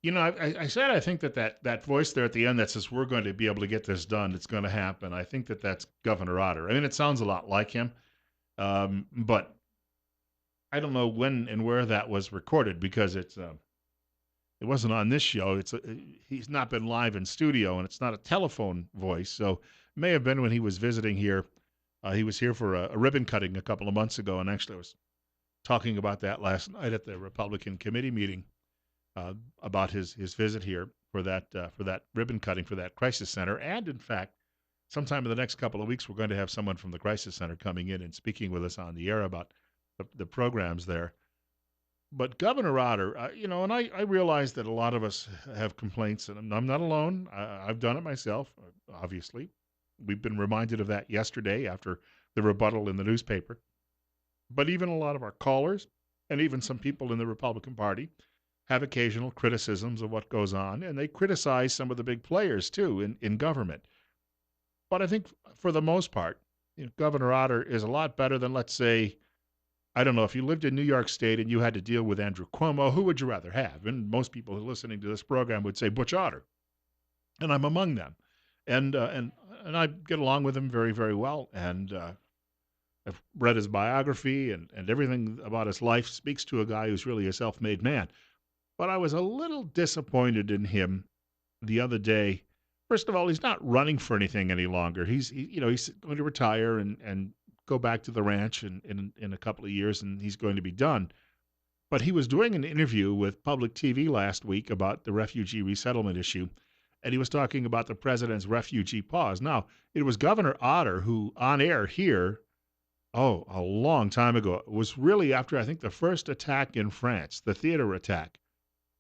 I said I think that voice there at the end that says we're going to be able to get this done. It's going to happen. I think that's Governor Otter. I mean, it sounds a lot like him, but I don't know when and where that was recorded because it wasn't on this show. He's not been live in studio, and it's not a telephone voice. So it may have been when he was visiting here. He was here for a ribbon cutting a couple of months ago, and actually I was talking about that last night at the Republican committee meeting about his visit here for that ribbon cutting for that crisis center. And in fact, sometime in the next couple of weeks, we're going to have someone from the crisis center coming in and speaking with us on the air about the programs there. But Governor Otter, and I realize that a lot of us have complaints, and I'm not alone. I've done it myself, obviously. We've been reminded of that yesterday after the rebuttal in the newspaper. But even a lot of our callers and even some people in the Republican Party have occasional criticisms of what goes on, and they criticize some of the big players too in government. But I think for the most part, Governor Otter is a lot better than, let's say, I don't know, if you lived in New York State and you had to deal with Andrew Cuomo, who would you rather have? And most people who are listening to this program would say Butch Otter, and I'm among them. And I get along with him very, very well. And I've read his biography, and everything about his life speaks to a guy who's really a self-made man. But I was a little disappointed in him the other day. First of all, he's not running for anything any longer. He's going to retire and go back to the ranch in a couple of years, and he's going to be done. But he was doing an interview with public TV last week about the refugee resettlement issue, and he was talking about the president's refugee pause. Now, it was Governor Otter who, on air here, a long time ago, it was really after, I think, the first attack in France, the theater attack,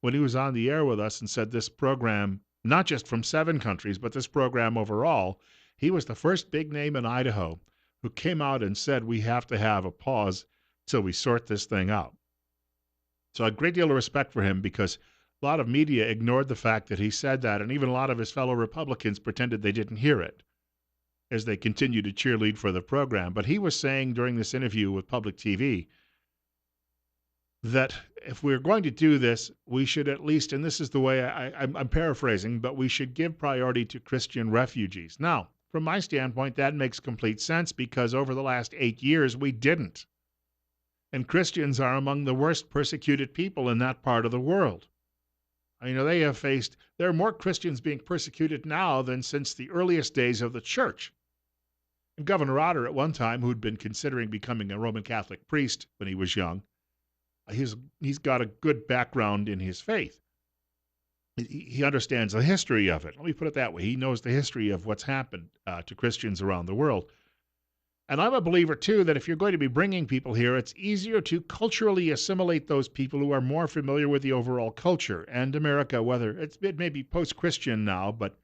when he was on the air with us and said this program, not just from 7 countries, but this program overall, he was the first big name in Idaho who came out and said we have to have a pause till we sort this thing out. So a great deal of respect for him because a lot of media ignored the fact that he said that, and even a lot of his fellow Republicans pretended they didn't hear it as they continued to cheerlead for the program. But he was saying during this interview with public TV that if we're going to do this, we should at least, and this is the way I'm paraphrasing, but we should give priority to Christian refugees. Now, from my standpoint, that makes complete sense because over the last 8 years, we didn't. And Christians are among the worst persecuted people in that part of the world. There are more Christians being persecuted now than since the earliest days of the church. And Governor Otter, at one time, who'd been considering becoming a Roman Catholic priest when he was young, he's got a good background in his faith. He understands the history of it. Let me put it that way. He knows the history of what's happened to Christians around the world. And I'm a believer, too, that if you're going to be bringing people here, it's easier to culturally assimilate those people who are more familiar with the overall culture. And America, whether it may be post-Christian now, but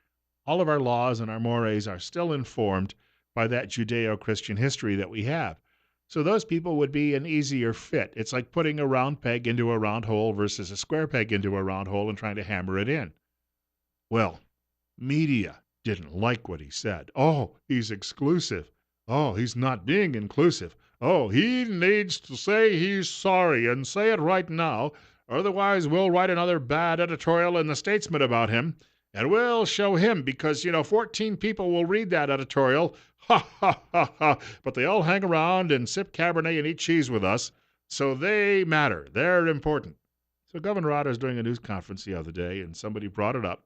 all of our laws and our mores are still informed by that Judeo-Christian history that we have. So those people would be an easier fit. It's like putting a round peg into a round hole versus a square peg into a round hole and trying to hammer it in. Well, media didn't like what he said. Oh, he's exclusive. Oh, he's not being inclusive. Oh, he needs to say he's sorry and say it right now. Otherwise, we'll write another bad editorial in the Statesman about him. And we'll show him because, 14 people will read that editorial. Ha, ha, ha, ha. But they all hang around and sip Cabernet and eat cheese with us. So they matter. They're important. So Governor Otter's doing a news conference the other day, and somebody brought it up.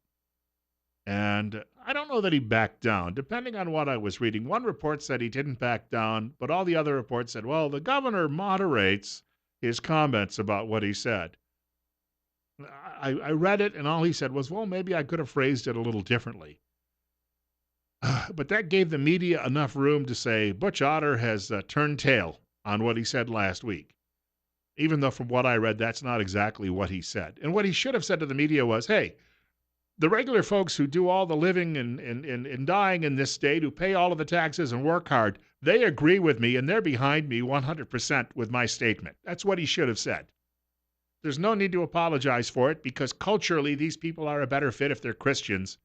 And I don't know that he backed down, depending on what I was reading. One report said he didn't back down, but all the other reports said, well, the governor moderates his comments about what he said. I read it, and all he said was, well, maybe I could have phrased it a little differently. But that gave the media enough room to say Butch Otter has turned tail on what he said last week. Even though from what I read, that's not exactly what he said. And what he should have said to the media was, hey, the regular folks who do all the living and dying in this state, who pay all of the taxes and work hard, they agree with me and they're behind me 100% with my statement. That's what he should have said. There's no need to apologize for it because culturally these people are a better fit if they're Christians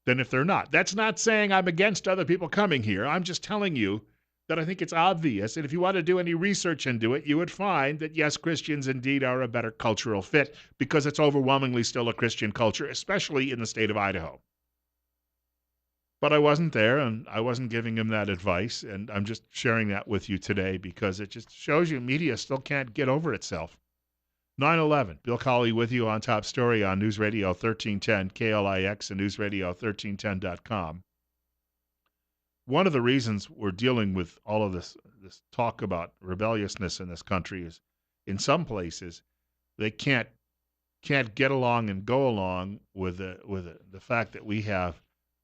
than if they're not. That's not saying I'm against other people coming here. I'm just telling you that I think it's obvious. And if you want to do any research into it, you would find that, yes, Christians indeed are a better cultural fit because it's overwhelmingly still a Christian culture, especially in the state of Idaho. But I wasn't there and I wasn't giving him that advice. And I'm just sharing that with you today because it just shows you media still can't get over itself. 9/11, Bill Colley with you on Top Story on News Radio 1310 KLIX and newsradio1310.com. One of the reasons we're dealing with all of this talk about rebelliousness in this country is in some places they can't get along and go along with the fact that we have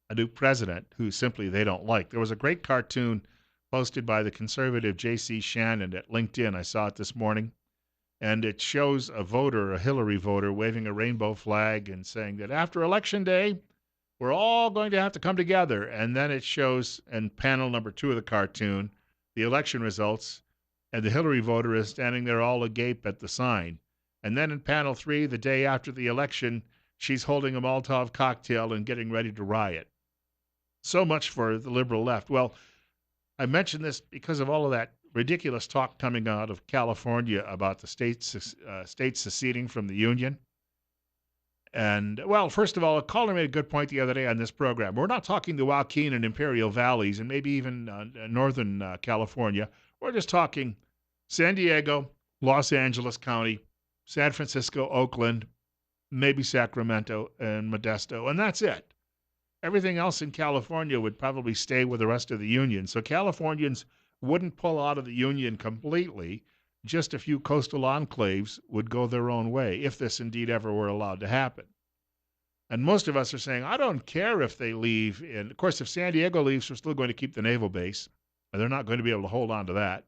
a new president who simply they don't like. There was a great cartoon posted by the conservative J.C. Shannon at LinkedIn. I saw it this morning. And it shows a voter, a Hillary voter, waving a rainbow flag and saying that after Election Day, we're all going to have to come together. And then it shows in panel number 2 of the cartoon the election results, and the Hillary voter is standing there all agape at the sign. And then in panel 3, the day after the election, she's holding a Molotov cocktail and getting ready to riot. So much for the liberal left. Well, I mention this because of all of that ridiculous talk coming out of California about the states seceding from the Union. And, well, first of all, a caller made a good point the other day on this program. We're not talking the Joaquin and Imperial Valleys and maybe even northern California. We're just talking San Diego, Los Angeles County, San Francisco, Oakland, maybe Sacramento and Modesto, and that's it. Everything else in California would probably stay with the rest of the Union. So Californians wouldn't pull out of the Union completely. Just a few coastal enclaves would go their own way if this indeed ever were allowed to happen. And most of us are saying, I don't care if they leave. And of course, if San Diego leaves, we're still going to keep the naval base. And they're not going to be able to hold on to that.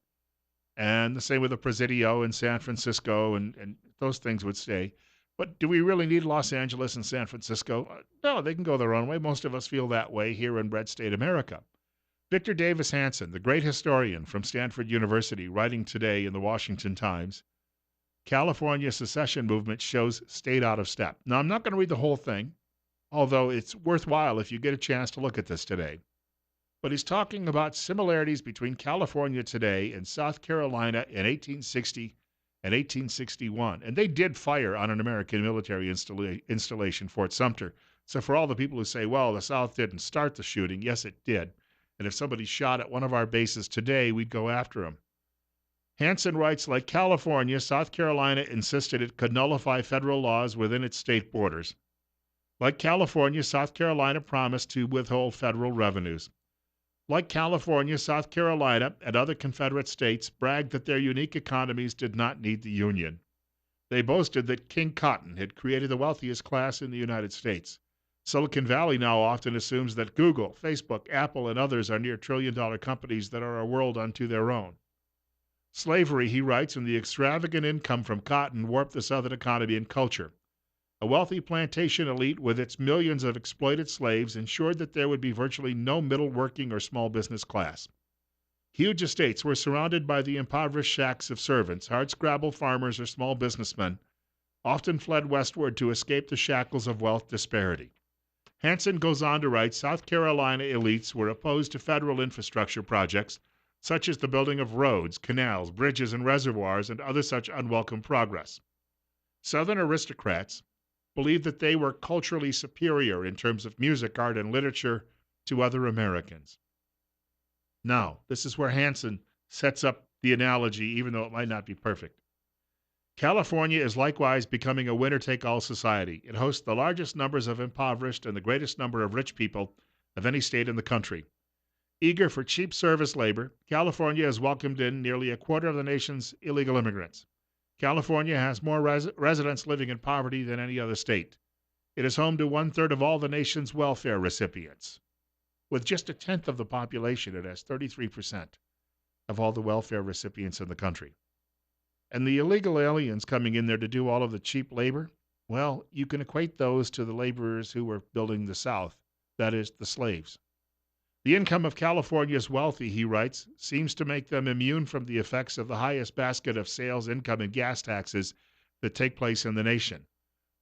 And the same with the Presidio in San Francisco, and those things would stay. But do we really need Los Angeles and San Francisco? No, they can go their own way. Most of us feel that way here in Red State America. Victor Davis Hanson, the great historian from Stanford University, writing today in the Washington Times, California secession movement shows state out of step. Now, I'm not going to read the whole thing, although it's worthwhile if you get a chance to look at this today. But he's talking about similarities between California today and South Carolina in 1860 and 1861. And they did fire on an American military installation, Fort Sumter. So for all the people who say, well, the South didn't start the shooting, yes, it did. And if somebody shot at one of our bases today, we'd go after them. Hansen writes, like California, South Carolina insisted it could nullify federal laws within its state borders. Like California, South Carolina promised to withhold federal revenues. Like California, South Carolina, and other Confederate states bragged that their unique economies did not need the Union. They boasted that King Cotton had created the wealthiest class in the United States. Silicon Valley now often assumes that Google, Facebook, Apple, and others are near trillion-dollar companies that are a world unto their own. Slavery, he writes, and the extravagant income from cotton warped the Southern economy and culture. A wealthy plantation elite with its millions of exploited slaves ensured that there would be virtually no middle working or small business class. Huge estates were surrounded by the impoverished shacks of servants, hardscrabble farmers, or small businessmen, often fled westward to escape the shackles of wealth disparity. Hansen goes on to write, South Carolina elites were opposed to federal infrastructure projects, such as the building of roads, canals, bridges, and reservoirs, and other such unwelcome progress. Southern aristocrats believed that they were culturally superior in terms of music, art, and literature to other Americans. Now, this is where Hansen sets up the analogy, even though it might not be perfect. California is likewise becoming a winner-take-all society. It hosts the largest numbers of impoverished and the greatest number of rich people of any state in the country. Eager for cheap service labor, California has welcomed in nearly a quarter of the nation's illegal immigrants. California has more residents living in poverty than any other state. It is home to one-third of all the nation's welfare recipients. With just a tenth of the population, it has 33% of all the welfare recipients in the country. And the illegal aliens coming in there to do all of the cheap labor, well, you can equate those to the laborers who were building the South, that is, the slaves. The income of California's wealthy, he writes, seems to make them immune from the effects of the highest basket of sales, income, and gas taxes that take place in the nation.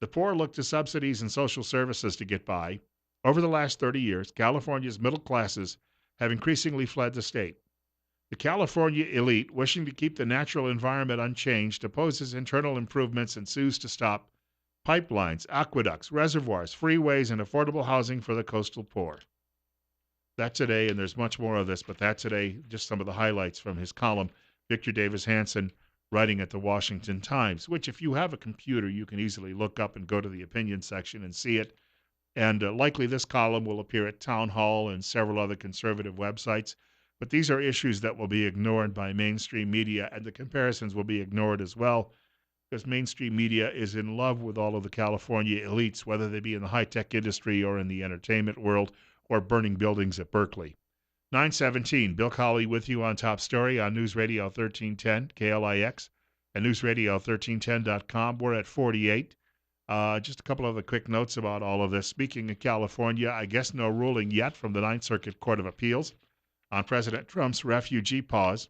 The poor look to subsidies and social services to get by. Over the last 30 years, California's middle classes have increasingly fled the state. The California elite, wishing to keep the natural environment unchanged, opposes internal improvements and sues to stop pipelines, aqueducts, reservoirs, freeways, and affordable housing for the coastal poor. That today, and there's much more of this, but that today, just some of the highlights from his column. Victor Davis Hanson writing at the Washington Times, which if you have a computer, you can easily look up and go to the opinion section and see it. And likely this column will appear at Town Hall and several other conservative websites. But these are issues that will be ignored by mainstream media, and the comparisons will be ignored as well, because mainstream media is in love with all of the California elites, whether they be in the high-tech industry or in the entertainment world or burning buildings at Berkeley. 917, Bill Colley with you on Top Story on News Radio 1310, KLIX, and newsradio1310.com. We're at 48. Just a couple of the quick notes about all of this. Speaking of California, I guess no ruling yet from the Ninth Circuit Court of Appeals on President Trump's refugee pause.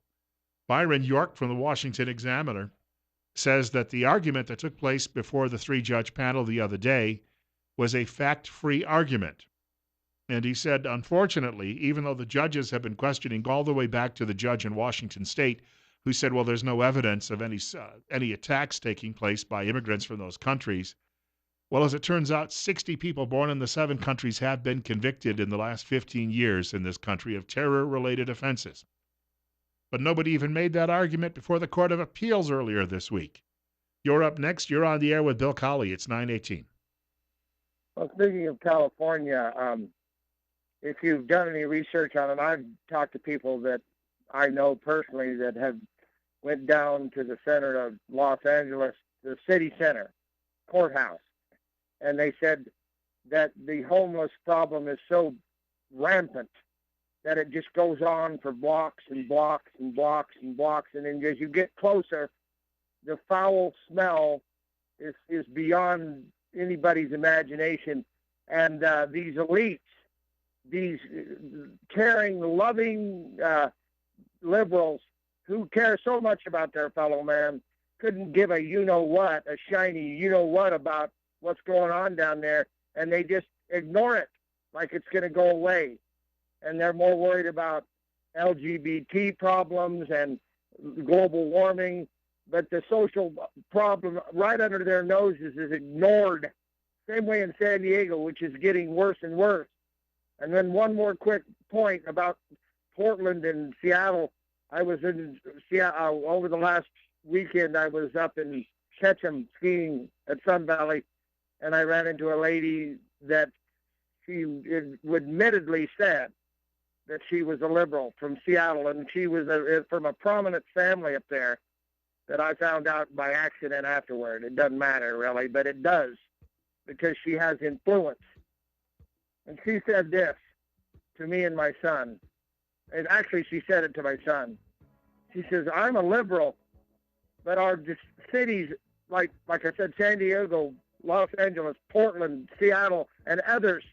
Byron York from the Washington Examiner says that the argument that took place before the three-judge panel the other day was a fact-free argument. And he said, unfortunately, even though the judges have been questioning all the way back to the judge in Washington State, who said, well, there's no evidence of any attacks taking place by immigrants from those countries. Well, as it turns out, 60 people born in the 7 countries have been convicted in the last 15 years in this country of terror-related offenses. But nobody even made that argument before the Court of Appeals earlier this week. You're up next. You're on the air with Bill Colley. It's 9:18. Well, speaking of California, if you've done any research on it, I've talked to people that I know personally that have went down to the center of Los Angeles, the city center, courthouse, and they said that the homeless problem is so rampant that it just goes on for blocks and blocks and blocks and blocks, and then as you get closer, the foul smell is beyond anybody's imagination, and these elites, these caring, loving liberals who care so much about their fellow man couldn't give a you-know-what, a shiny you-know-what about what's going on down there, and they just ignore it like it's going to go away. And they're more worried about LGBT problems and global warming, but the social problem right under their noses is ignored. Same way in San Diego, which is getting worse and worse. And then one more quick point about Portland and Seattle. I was in Seattle over the last weekend. I was up in Ketchum skiing at Sun Valley, and I ran into a lady that she admittedly said that she was a liberal from Seattle, and she was from a prominent family up there that I found out by accident afterward. It doesn't matter, really, but it does, because she has influence. And she said this to me and my son. And actually, she said it to my son. She says, I'm a liberal, but our cities, like I said, San Diego, Los Angeles, Portland, Seattle, and others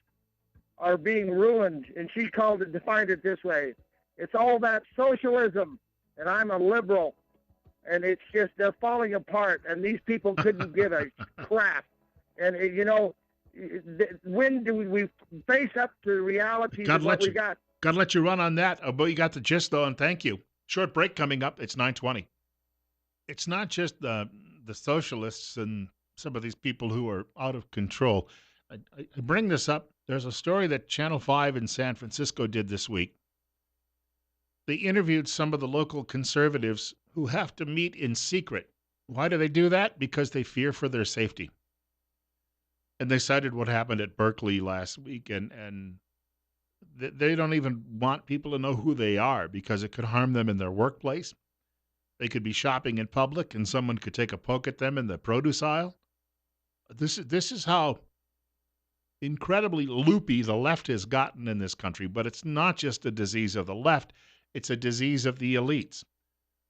are being ruined. And she defined it this way. It's all that socialism, and I'm a liberal. And it's just, they're falling apart, and these people couldn't give a crap. And, when do we face up to the reality of what we got? Got to let you run on that. But you got the gist, though, and thank you. Short break coming up. It's 9:20. It's not just the socialists and some of these people who are out of control. I bring this up. There's a story that Channel 5 in San Francisco did this week. They interviewed some of the local conservatives who have to meet in secret. Why do they do that? Because they fear for their safety. And they cited what happened at Berkeley last week, and they don't even want people to know who they are because it could harm them in their workplace. They could be shopping in public, and someone could take a poke at them in the produce aisle. This is how incredibly loopy the left has gotten in this country, but it's not just a disease of the left, it's a disease of the elites.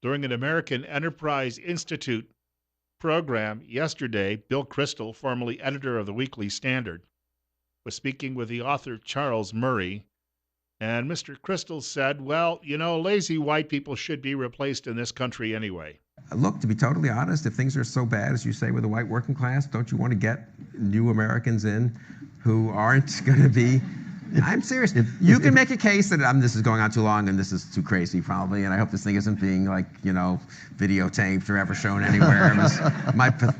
During an American Enterprise Institute program yesterday, Bill Kristol, formerly editor of the Weekly Standard, was speaking with the author Charles Murray, and Mr. Kristol said, well, lazy white people should be replaced in this country anyway. Look, to be totally honest, if things are so bad, as you say, with the white working class, don't you want to get new Americans in who aren't going to be I'm serious. You can make a case that this is going on too long and this is too crazy, probably. And I hope this thing isn't being videotaped or ever shown anywhere.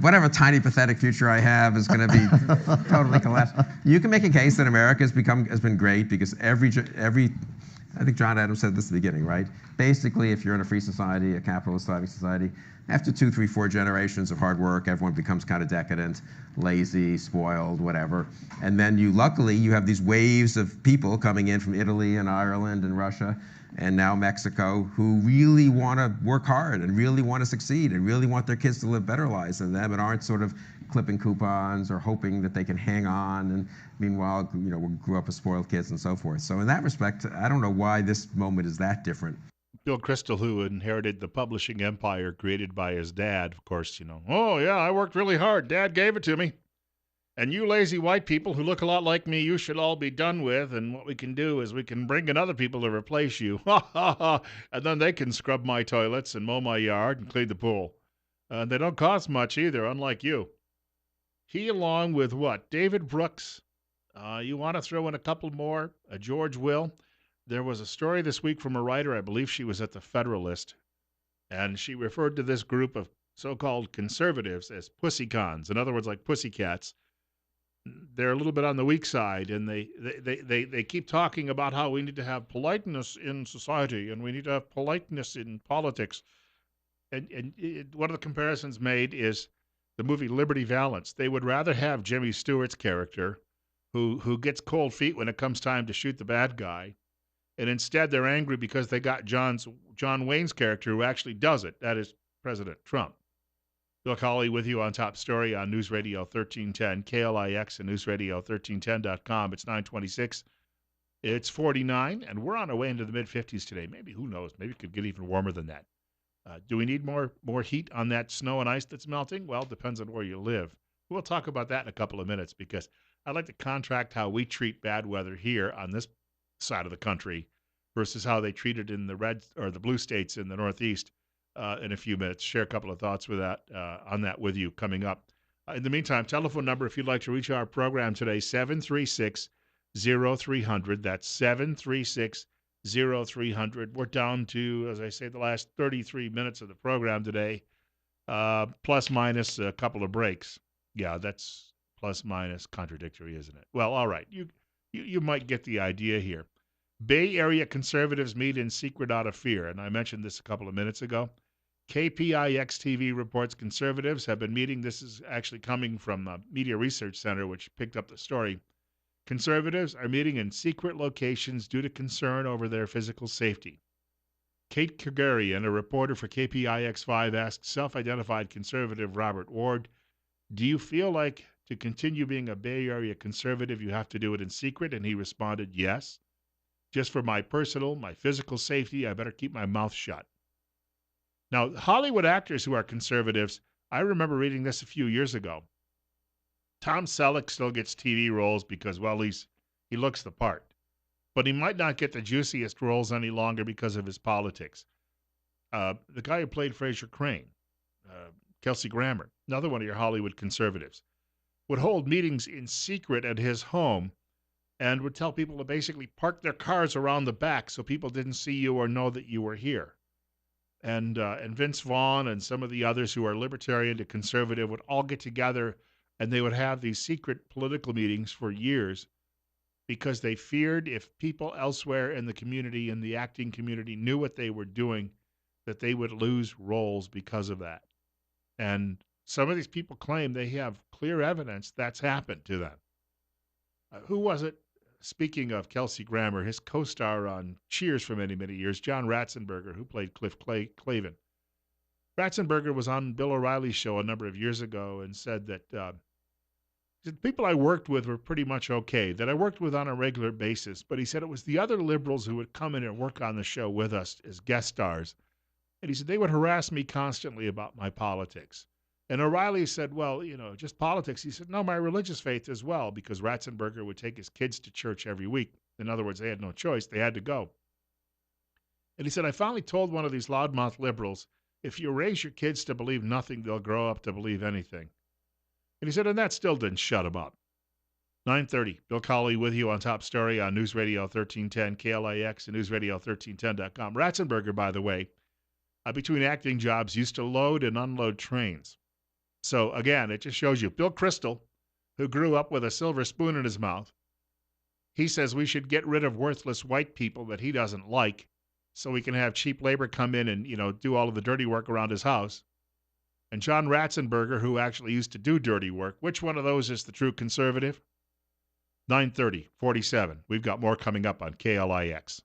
Whatever tiny pathetic future I have is going to be totally collapsed. You can make a case that America has been great because I think John Adams said this at the beginning, right? Basically, if you're in a free society, a capitalist thriving society, after 2, 3, 4 generations of hard work, everyone becomes kind of decadent, lazy, spoiled, whatever. And then luckily, you have these waves of people coming in from Italy and Ireland and Russia and now Mexico who really want to work hard and really want to succeed and really want their kids to live better lives than them and aren't sort of clipping coupons or hoping that they can hang on. And meanwhile, we grew up as spoiled kids and so forth. So in that respect, I don't know why this moment is that different. Bill Kristol, who inherited the publishing empire created by his dad, of course, oh, yeah, I worked really hard. Dad gave it to me. And you lazy white people who look a lot like me, you should all be done with. And what we can do is we can bring in other people to replace you. Ha, ha, ha. And then they can scrub my toilets and mow my yard and clean the pool. They don't cost much either, unlike you. He, along with what? David Brooks. You want to throw in a couple more? George Will. There was a story this week from a writer, I believe she was at the Federalist, and she referred to this group of so-called conservatives as pussycons. In other words, like pussycats. They're a little bit on the weak side, and they keep talking about how we need to have politeness in society and we need to have politeness in politics. And one of the comparisons made is the movie Liberty Valance. They would rather have Jimmy Stewart's character, who gets cold feet when it comes time to shoot the bad guy, and instead they're angry because they got John Wayne's character who actually does it. That is President Trump. Bill Colley with you on Top Story on News Radio 1310, KLIX and newsradio1310.com. It's 9:26. It's 49, and we're on our way into the mid-50s today. Maybe, who knows, maybe it could get even warmer than that. Do we need more heat on that snow and ice that's melting? Well, it depends on where you live. We'll talk about that in a couple of minutes because I'd like to contrast how we treat bad weather here on this side of the country versus how they treat it in the red or the blue states in the Northeast in a few minutes. Share a couple of thoughts with that on that with you coming up. In the meantime, telephone number if you'd like to reach our program today, 736-0300. That's 736-0300. We're down to, as I say, the last 33 minutes of the program today, plus minus a couple of breaks. Yeah, that's plus minus contradictory, isn't it? Well, all right. You might get the idea here. Bay Area conservatives meet in secret out of fear, and I mentioned this a couple of minutes ago. KPIX-TV reports conservatives have been meeting. This is actually coming from the Media Research Center, which picked up the story. Conservatives are meeting in secret locations due to concern over their physical safety. Kate Kagurian, a reporter for KPIX5, asked self-identified conservative Robert Ward, "Do you feel like to continue being a Bay Area conservative, you have to do it in secret?" And he responded, "Yes. Just for my physical safety, I better keep my mouth shut." Now, Hollywood actors who are conservatives, I remember reading this a few years ago. Tom Selleck still gets TV roles because, well, he looks the part. But he might not get the juiciest roles any longer because of his politics. The guy who played Fraser Crane, Kelsey Grammer, another one of your Hollywood conservatives, would hold meetings in secret at his home and would tell people to basically park their cars around the back so people didn't see you or know that you were here. And Vince Vaughn and some of the others who are libertarian to conservative would all get together and they would have these secret political meetings for years because they feared if people elsewhere in the community, in the acting community, knew what they were doing, that they would lose roles because of that. And some of these people claim they have clear evidence that's happened to them. Who was it? Speaking of Kelsey Grammer, his co-star on Cheers for many, many years, John Ratzenberger, who played Cliff Clavin. Ratzenberger was on Bill O'Reilly's show a number of years ago and said that the people I worked with were pretty much okay, that I worked with on a regular basis. But he said it was the other liberals who would come in and work on the show with us as guest stars. And he said they would harass me constantly about my politics. And O'Reilly said, well, just politics. He said, no, my religious faith as well, because Ratzenberger would take his kids to church every week. In other words, they had no choice. They had to go. And he said, I finally told one of these loudmouth liberals, if you raise your kids to believe nothing, they'll grow up to believe anything. And he said, and that still didn't shut him up. 9:30. Bill Colley with you on Top Story on News Radio 1310 KLIX and newsradio1310.com. Ratzenberger, by the way, between acting jobs, used to load and unload trains. So again, it just shows you. Bill Crystal, who grew up with a silver spoon in his mouth, he says we should get rid of worthless white people that he doesn't like so we can have cheap labor come in and, do all of the dirty work around his house. And John Ratzenberger, who actually used to do dirty work, which one of those is the true conservative? 9:30, 47. We've got more coming up on KLIX.